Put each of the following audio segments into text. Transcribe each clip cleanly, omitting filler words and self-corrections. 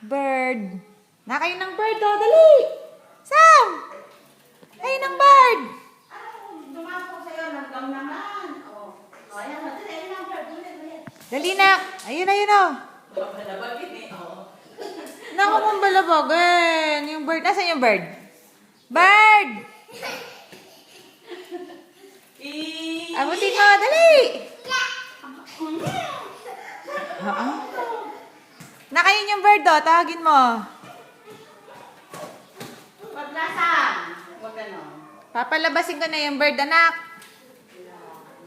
Bird. Nakain ng bird, oh. Dali. Sam! Kain ng bird. Dumako sa'yo, nagdam naman. Ayan na, ayun ang bird. Dali, nak. Ayun, oh. Balabagin eh, Naku, mong balabagin. Yung bird. Nasaan yung bird? Bird! Abutin mo, dali! Nakain yung bird, oh. Tawagin mo. Wag lasang. Wag ano. Papalabasin ko na yung bird, anak.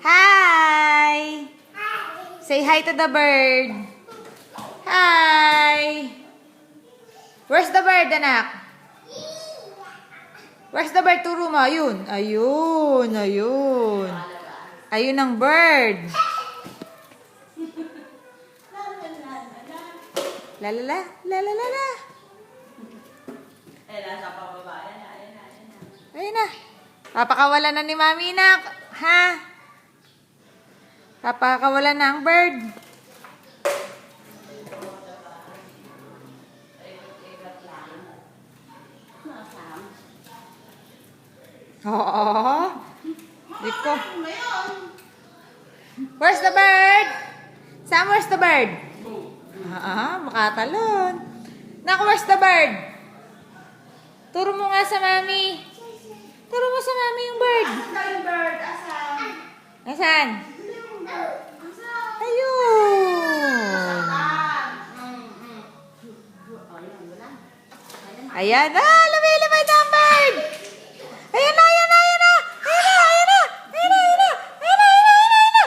Hi! Say hi to the bird. Hi! Where's the bird, anak? Where's the bird? Turo mo. Ayun. Ayun. Ayun. Ayun ang bird. La la la. La la la la. Eh, nasa pababa. Ayan na. Ayun na. Papakawalan na ni Mami, nak. Ha? Papakawalan na ang bird. Oo. Dito. Where's the bird? Sam, where's the bird? Makatalon. Naku, where's the bird? Turo mo nga sa Mami. Turo mo sa Mami yung bird. Asan yung bird? Asan? Nasaan? Asan? Ayun. Ayan na, lumilipad ang bird. Ayan na, ayan na, ayan na. Ayan na, ayan na. Ayan na, ayan na. Ayan na, ayan na, ayan na.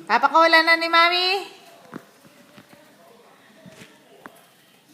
Papakawalan na ni Mami.